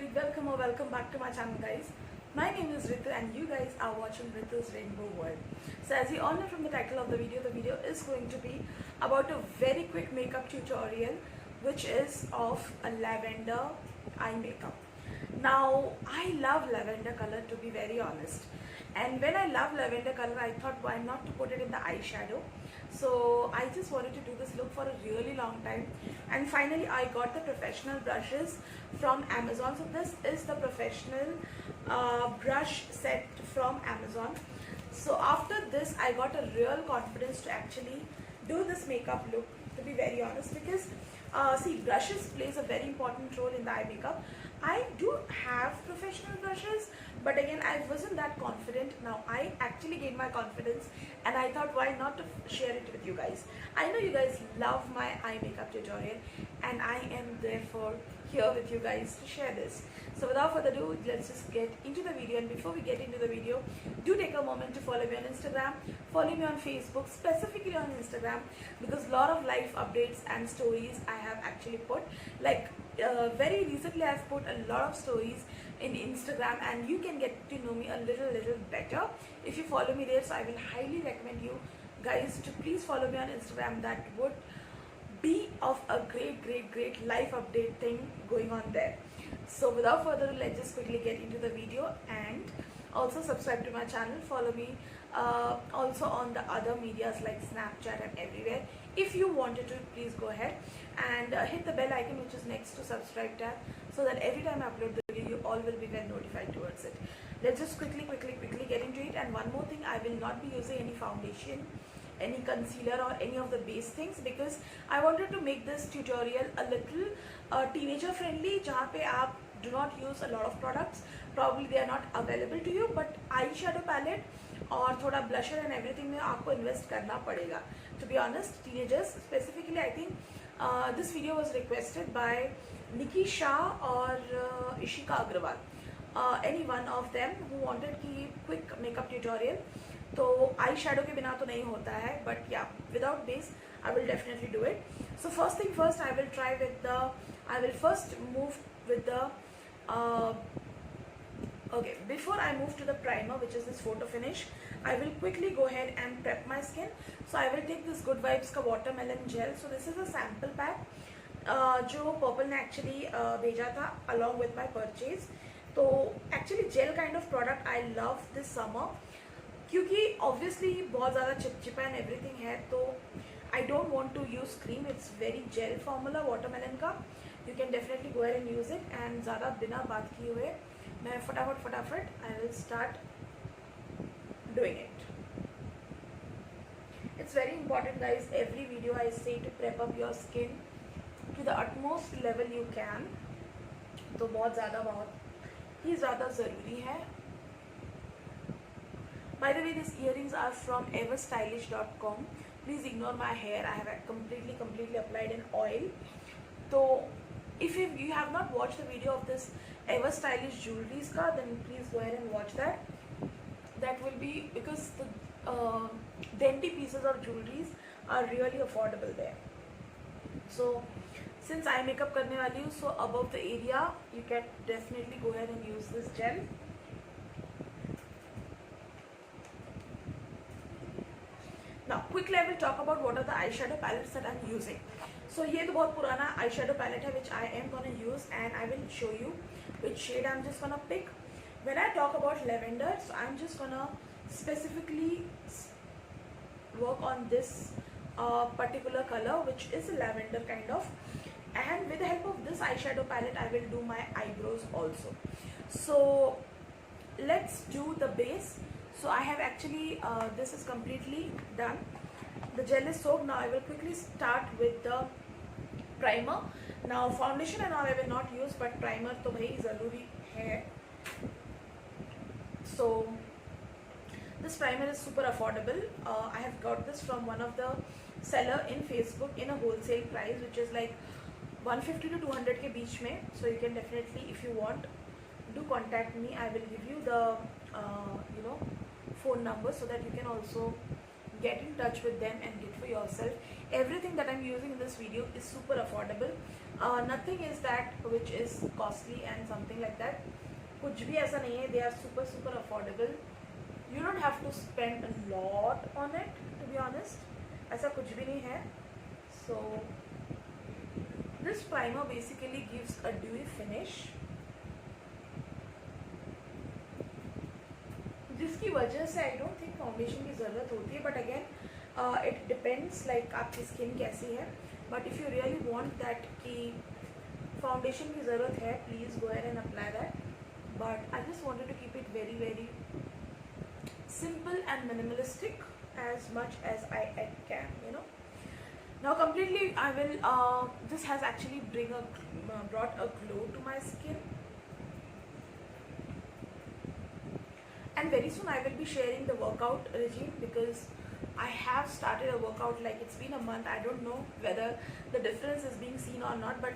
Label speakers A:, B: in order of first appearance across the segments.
A: very welcome or welcome back to my channel, guys. My name is Ritu and you guys are watching Ritu's Rainbow World. So as you all know from the title of the video is going to be about a very quick makeup tutorial which is of a lavender eye makeup. Now I love lavender color, to be very honest, and when I love lavender color I thought why not to put it in the eyeshadow. So I just wanted to do this look for a really long time, and finally I got the professional brushes from Amazon. So this is the professional brush set from Amazon. So after this I got a real confidence to actually do this makeup look, to be very honest, because see, brushes plays a very important role in the eye makeup. I do have professional brushes, but again I wasn't that confident. Now I actually gained my confidence and I thought why not to share it with you guys. I know you guys love my eye makeup tutorial and I am therefore here with you guys to share this. So without further ado, let's just get into the video. And before we get into the video, do take a moment to follow me on Instagram, follow me on Facebook, specifically on Instagram, because a lot of life updates and stories I have actually put. Like very recently I've put a lot of stories in Instagram and you can get to know me a little better if you follow me there. So I will highly recommend you guys to please follow me on Instagram. That would be of a great life update thing going on there. So without further ado, let's just quickly get into the video, and also subscribe to my channel, follow me also on the other medias like Snapchat and everywhere. If you wanted to, please go ahead and hit the bell icon which is next to subscribe tab, so that every time I upload the video you all will be well notified towards it. Let's just quickly get into it. And one more thing, I will not be using any foundation, any concealer or any of the base things, because I wanted to make this tutorial a little teenager friendly, जहाँ पे आप do not use a lot of products, probably they are not available to you, but eyeshadow palette और थोड़ा blusher and everything में आपको invest करना पड़ेगा. To be honest, teenagers specifically, I think this video was requested by Nikki Shah or Ishika Agrawal, any one of them who wanted की quick makeup tutorial. तो eye shadow के बिना तो नहीं होता है, बट या without base I will definitely do it. So first thing first, I will first move with the okay, before I move to the primer, which is this photo finish, I will quickly go ahead and prep my skin. So I will take this Good Vibes का watermelon gel. So this is a sample pack जो Purple ने actually भेजा था along with my purchase. तो actually gel kind of product I love this summer, क्योंकि obviously बहुत ज़्यादा चिपचिपा एंड एवरीथिंग है, तो I don't want to use cream. It's very gel formula watermelon का. You can definitely go ahead and use it. And ज़्यादा बिना बात किए हुए मैं फटाफट I will start doing it. It's very important guys, every video I say to prep up your skin to the utmost level you can. तो बहुत ही ज़्यादा ज़रूरी है. By the way, these earrings are from everstylish.com. Please ignore my hair. I have completely applied an oil. So if you have not watched the video of this Everstylish jewelries ka, then please go ahead and watch that. That will be because the dainty pieces of jewelries are really affordable there. So since I makeup करने वाली हूँ, so above the area you can definitely go ahead and use this gel. Now quickly I will talk about what are the eyeshadow palettes that I am using. So ये तो बहुत पुराना eyeshadow palette है which I am gonna use, and I will show you which shade I'm just gonna pick. When I talk about lavender, so I'm just gonna specifically work on this particular color which is a lavender kind of, and with the help of this eyeshadow palette I will do my eyebrows also. So let's do the base. So I have actually this is completely done. The gel is soaked. Now I will quickly start with the primer. Now foundation and all I will not use, but primer तो भाई ज़रूरी है. So this primer is super affordable. I have got this from one of the seller in Facebook in a wholesale price, which is like 150 to 200 के बीच में. So you can definitely, if you want, do contact me. I will give you the phone number so that you can also get in touch with them and get for yourself. Everything that I'm using in this video is super affordable. Nothing is that which is costly and something like that. कुछ भी ऐसा नहीं है. They are super affordable. You don't have to spend a lot on it, to be honest. ऐसा कुछ भी नहीं है. So this primer basically gives a dewy finish, जिसकी वजह से आई डोंट थिंक फाउंडेशन की ज़रूरत होती है. But again it depends like आपकी स्किन कैसी है. But if you really want that कि फाउंडेशन की ज़रूरत है, please go ahead and apply that. But I just wanted to keep it very simple and minimalistic as much as I can, you know. Now completely I will this has actually brought a glow to my skin, and very soon I will be sharing the workout regime, because I have started a workout. Like, it's been a month. I don't know whether the difference is being seen or not, but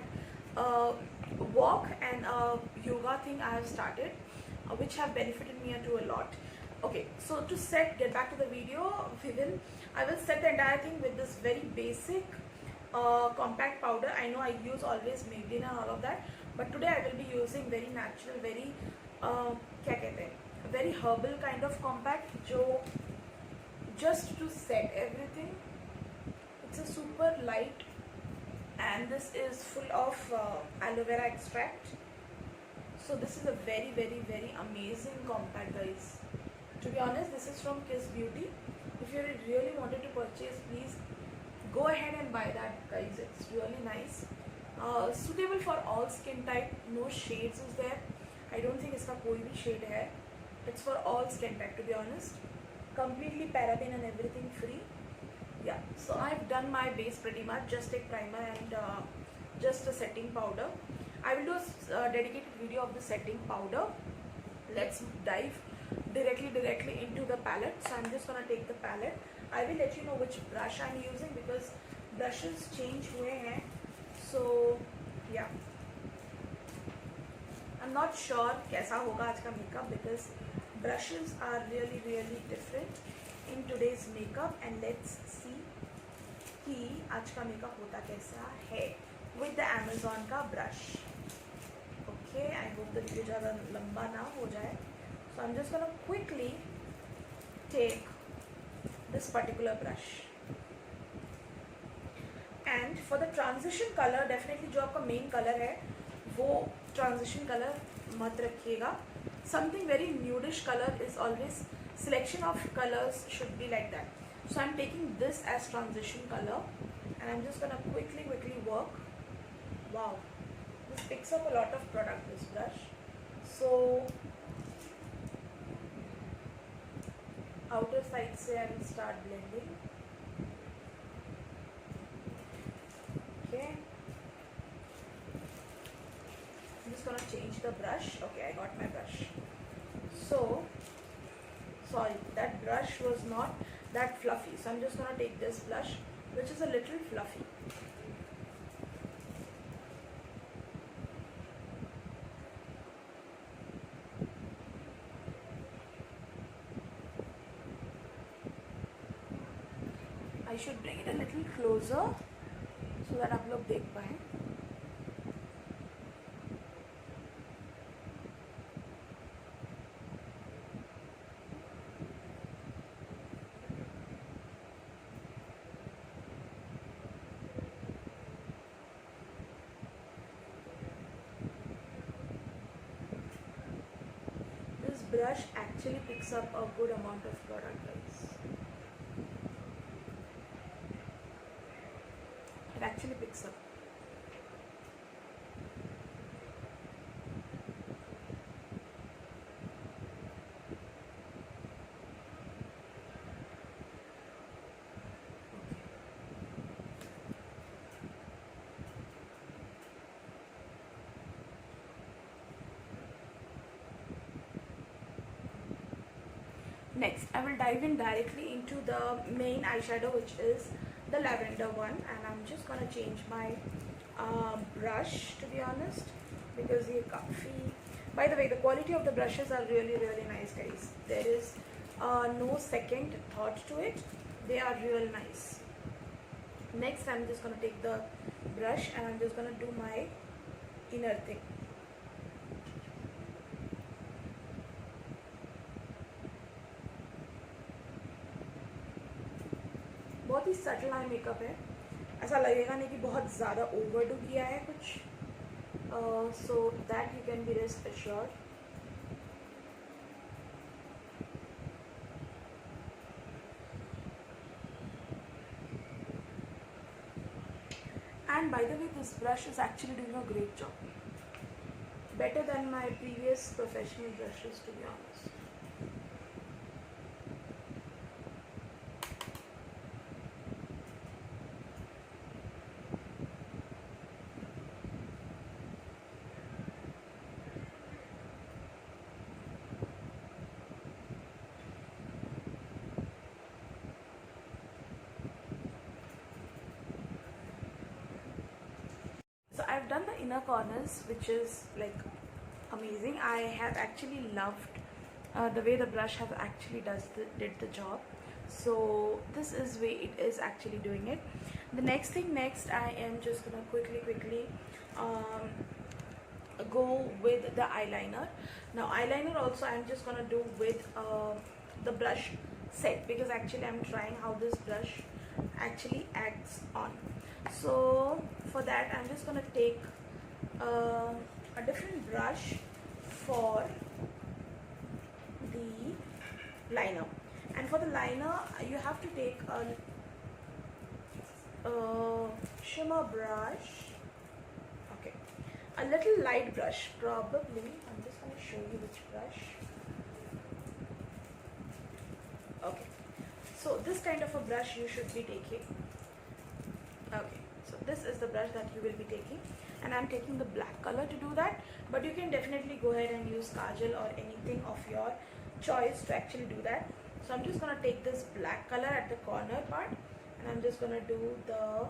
A: walk and yoga thing I have started, which have benefited me to a lot. Okay, so to get back to the video, I will set the entire thing with this very basic compact powder. I know I use always Maybelline and all of that, but today I will be using very natural, very क्या कहते हैं, very herbal kind of compact, जो just to set everything. It's a super light, and this is full of aloe vera extract. So this is a very amazing compact, guys. To be honest, this is from Kiss Beauty. If you really wanted to purchase, please go ahead and buy that, guys. It's really nice. Suitable for all skin type. No shades is there. I don't think इसका कोई भी shade है. It's for all skin type, to be honest. Completely paraben and everything free. Yeah. So I've done my base pretty much. Just take primer and just a setting powder. I will do a dedicated video of the setting powder. Let's dive directly into the palette. So I'm just gonna take the palette. I will let you know which brush I'm using, because brushes change हुए हैं. So yeah, I'm not sure कैसा होगा आज का makeup, because brushes are really different in today's makeup. And let's see कि आज का makeup होता कैसा है with the Amazon का brush. Okay, I hope the video ज़्यादा लंबा ना हो जाए. So I'm just gonna quickly take this particular brush, and for the transition color, definitely जो आपका main color है वो transition color मत रखिएगा. Something very nudish color is always, selection of colors should be like that. So I'm taking this as transition color, and I'm just gonna quickly work. Wow, this picks up a lot of product, this brush. So outer side से I will start blending. Okay, I'm just gonna change the brush. Okay, I got my brush. So sorry, that brush was not that fluffy, so I'm just gonna take this brush, which is a little fluffy. I should bring it a little closer so that आप लोग देख पाएँ. This brush actually picks up a good amount of product, guys. It actually picks up. Next, I will dive in directly into the main eyeshadow, which is the lavender one, and I'm just gonna change my brush, to be honest, because ये काफ़ी, by the way, the quality of the brushes are really nice, guys. There is no second thought to it. They are real nice. Next, I'm just gonna take the brush and I'm just gonna do my inner thing. बहुत ही subtle eye makeup है, ऐसा लगेगा नहीं कि बहुत ज़्यादा overdo किया है कुछ. So that you can be rest assured. And by the way, this brush is actually doing a great job. Better than my previous professional brushes, to be honest. So I've done the inner corners, which is like amazing. I have actually loved the way the brush have actually did the job. So this is way it is actually doing it. The next thing, next I am just gonna quickly um, go with the eyeliner. Now eyeliner also I'm just gonna do with the brush set, because actually I'm trying how this brush actually acts on. So for that I'm just gonna take a different brush for the liner, and for the liner you have to take a shimmer brush. Okay, a little light brush probably. I'm just going to show you which brush. Okay, so this kind of a brush you should be taking. Okay, so this is the brush that you will be taking, and I'm taking the black color to do that, but you can definitely go ahead and use kajal or anything of your choice to actually do that. So I'm just going to take this black color at the corner part, and I'm just going to do the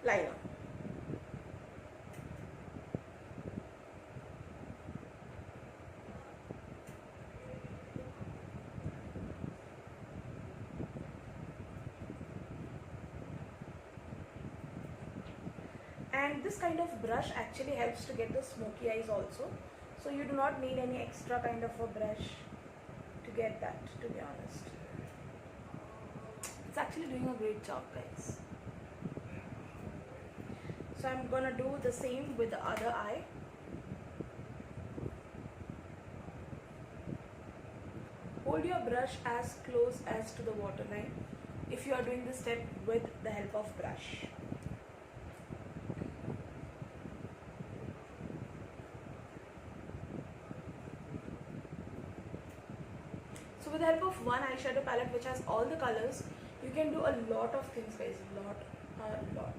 A: liner. And this kind of brush actually helps to get the smoky eyes also, so you do not need any extra kind of a brush to get that, to be honest. It's actually doing a great job, guys. So I'm gonna do the same with the other eye. Hold your brush as close as to the waterline if you are doing this step with the help of brush. So with the help of one eyeshadow palette which has all the colors, you can do a lot of things, guys. A lot.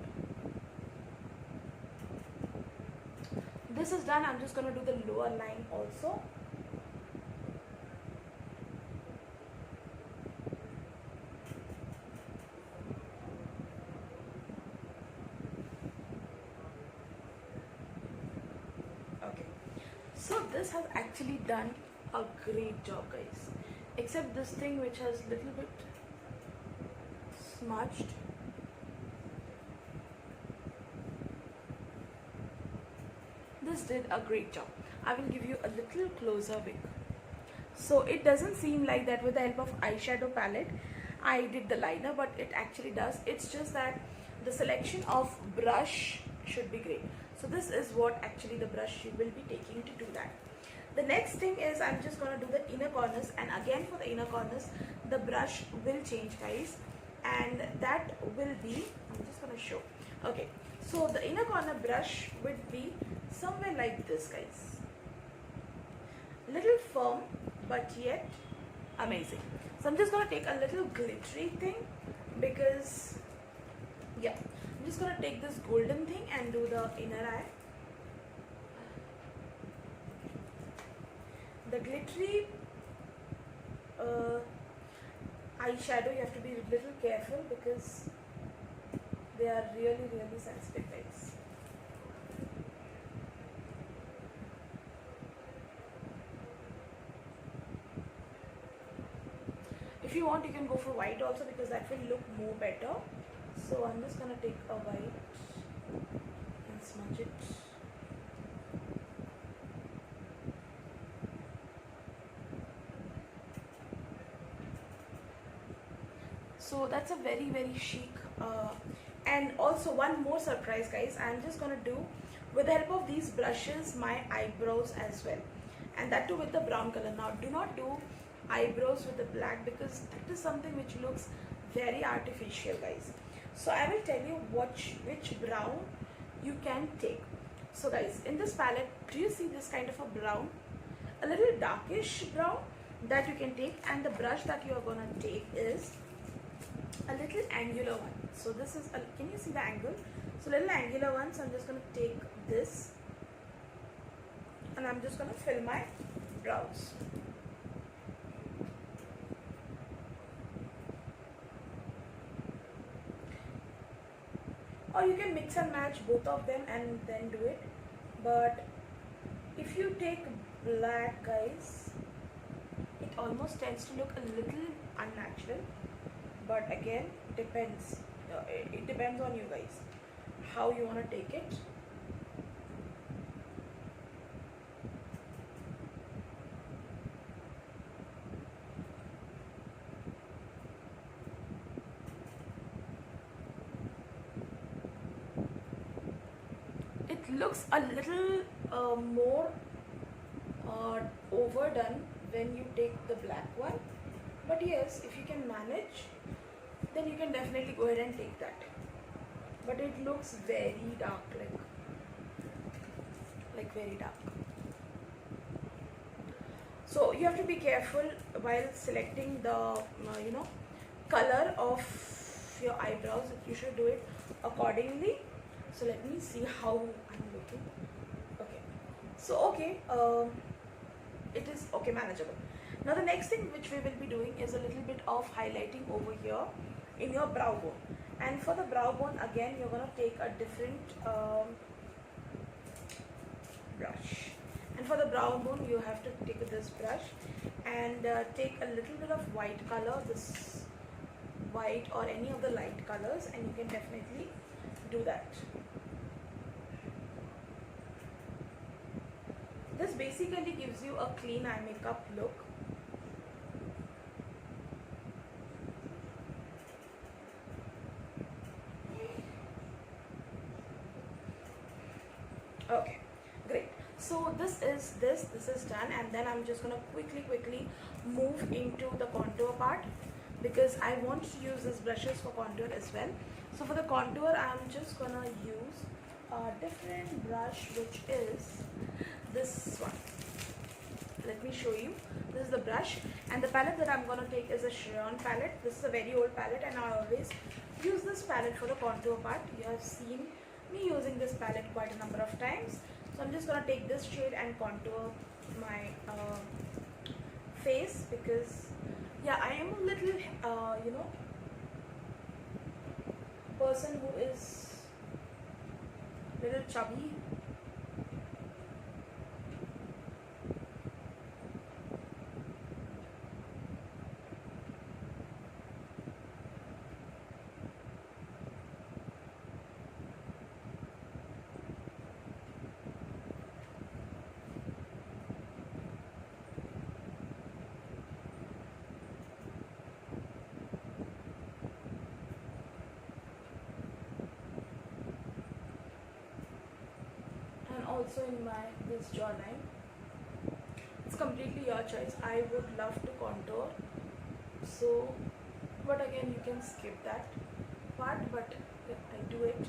A: This is done. I'm just going to do the lower line also. Okay, so this has actually done a great job, guys, except this thing which has little bit smudged. This did a great job. I will give you a little closer look. So it doesn't seem like that with the help of eyeshadow palette I did the liner, but it actually does. It's just that the selection of brush should be great. So this is what actually the brush you will be taking to do that. The next thing is I'm just going to do the inner corners, and again for the inner corners the brush will change, guys, and that will be, I'm just going to show. Okay, so the inner corner brush would be somewhere like this, guys. Little firm but yet amazing. So I'm just going to take a little glittery thing, because yeah, I'm just going to take this golden thing and do the inner eye. The glittery eyeshadow, you have to be a little careful because they are really sensitive, guys. you want, you can go for white also, because that will look more better. So I'm just gonna take a white and smudge it. So that's a very chic. And also one more surprise, guys. I'm just gonna do, with the help of these brushes, my eyebrows as well, and that too with the brown color. Now do not do eyebrows with the black, because that is something which looks very artificial, guys. So I will tell you which brown you can take. So guys, in this palette, do you see this kind of a brown, a little darkish brown that you can take? And the brush that you are gonna take is a little angular one. So this is can you see the angle? So little angular one. So I'm just gonna take this and I'm just gonna fill my brows. Or you can mix and match both of them and then do it. But if you take black, guys, it almost tends to look a little unnatural. But again, depends. It depends on you guys, how you want to take it. It looks a little more overdone when you take the black one. But yes, if you can manage, then you can definitely go ahead and take that. But it looks very dark, like very dark. So you have to be careful while selecting the color of your eyebrows. You should do it accordingly. So let me see how I'm looking. Okay, so okay, it is okay, manageable. Now the next thing which we will be doing is a little bit of highlighting over here in your brow bone. And for the brow bone, again, you're going to take a different brush. And for the brow bone, you have to take this brush and take a little bit of white color, this white or any of the light colors, and you can definitely do that. This basically gives you a clean eye makeup look. Okay, great. So this is done, and then I'm just gonna quickly move into the contour part, because I want to use these brushes for contour as well. So for the contour, I'm just gonna use a different brush, which is this one. Let me show you. This is the brush, and the palette that I'm gonna take is a Shryon palette. This is a very old palette, and I always use this palette for the contour part. You have seen me using this palette quite a number of times. So I'm just gonna take this shade and contour my face, because yeah, I am a little person who is little chubby. Also in this jawline. It's completely your choice. I would love to contour, so but again, you can skip that part, but I do it.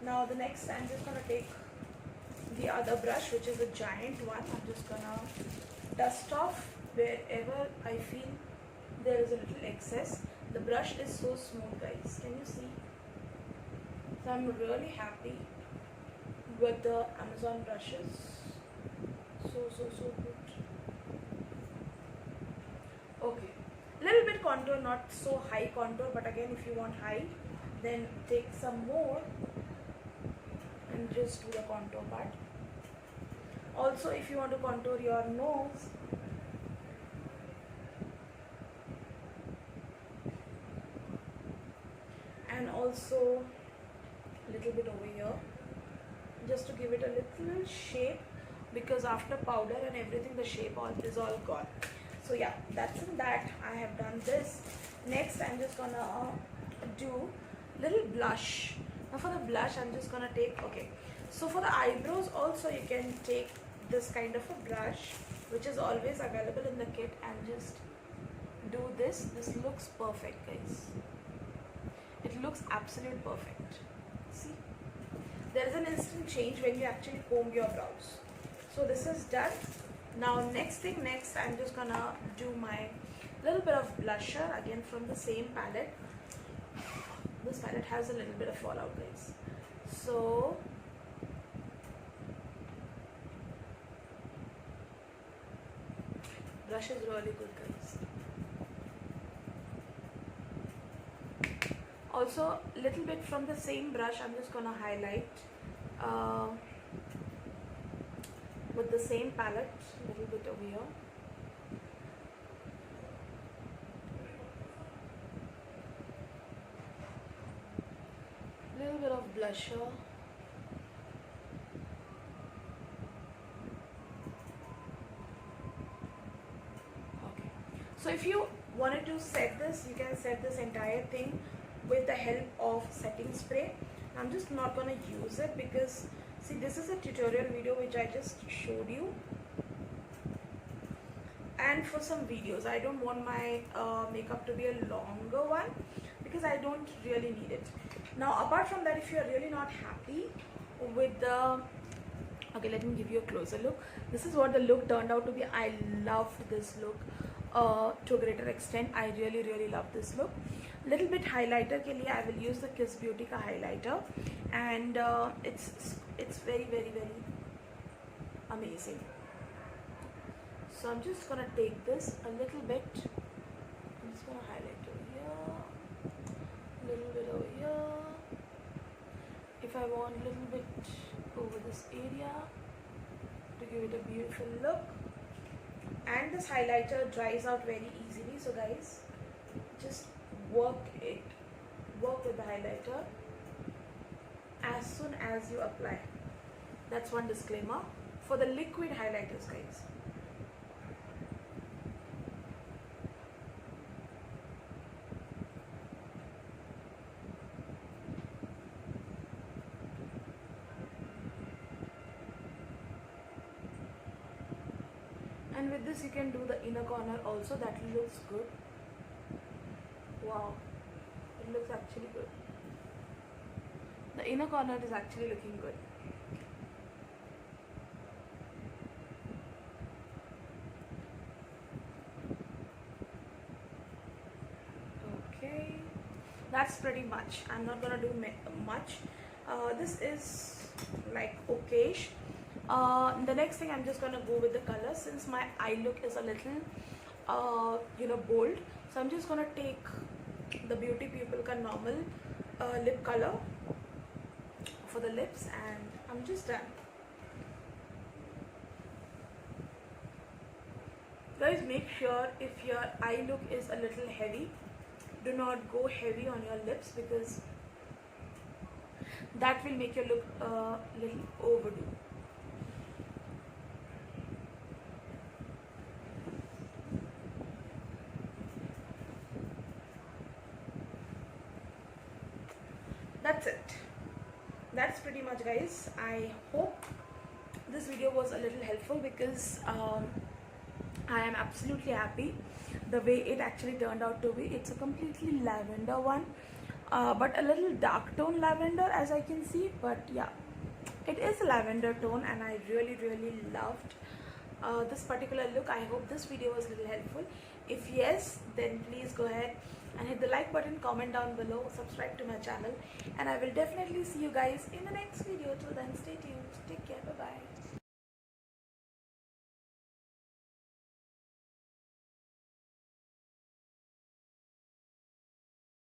A: Now the next, I'm just gonna take the other brush, which is a giant one. I'm just gonna dust off wherever I feel there is a little excess. The brush is so smooth, guys. Can you see? So I'm really happy with the Amazon brushes. So good. Okay, little bit contour, not so high contour, but again, if you want high, then take some more and just do the contour part. Also, if you want to contour your nose, also a little bit over here, just to give it a little shape, because after powder and everything the shape is all gone. So yeah, that's in that. I have done this. Next I'm just gonna do little blush. Now for the blush I'm just gonna take, okay, so for the eyebrows also you can take this kind of a brush which is always available in the kit, and just do this. This looks perfect, guys. It looks absolute perfect. See, there is an instant change when you actually comb your brows. So this is done. Now next I'm just gonna do my little bit of blusher again from the same palette. This palette has a little bit of fallout, guys. So brush is really good, guys. Also little bit from the same brush I'm just gonna highlight with the same palette, little bit over here. Little bit of blusher. Okay, so if you wanted to set this, you can set this entire thing with the help of setting spray. I'm just not gonna use it because see, this is a tutorial video which I just showed you, and for some videos I don't want my makeup to be a longer one because I don't really need it. Now apart from that, if you are really not happy with the, okay, let me give you a closer look. This is what the look turned out to be. I loved this look to a greater extent. I really love this look. Little bit highlighter के लिए I will use the Kiss Beauty का highlighter, and it's very amazing. So I'm just gonna take this a little bit. I'm just gonna highlight over here, little bit over here. If I want a little bit over this area to give it a beautiful look. And this highlighter dries out very easily, so guys, just work with the highlighter as soon as you apply. That's one disclaimer for the liquid highlighters, guys. And with this you can do the inner corner also. That looks good. Wow, it looks actually good. The inner corner is actually looking good. Okay, that's pretty much. I'm not gonna do much. This is like okayish. The next thing, I'm just gonna go with the color since my eye look is a little bold. So I'm just gonna take the Beauty People ka normal lip color for the lips, and I'm just done. Guys, make sure if your eye look is a little heavy, do not go heavy on your lips because that will make your look a little overdue. That's it. That's pretty much, guys. I hope this video was a little helpful because I am absolutely happy the way it actually turned out to be. It's a completely lavender one, but a little dark tone lavender, as I can see. But yeah, it is a lavender tone, and I really loved this particular look. I hope this video was a little helpful. If yes, then please go ahead and hit the like button, comment down below, subscribe to my channel, and I will definitely see you guys in the next video. Till then, stay tuned, take care.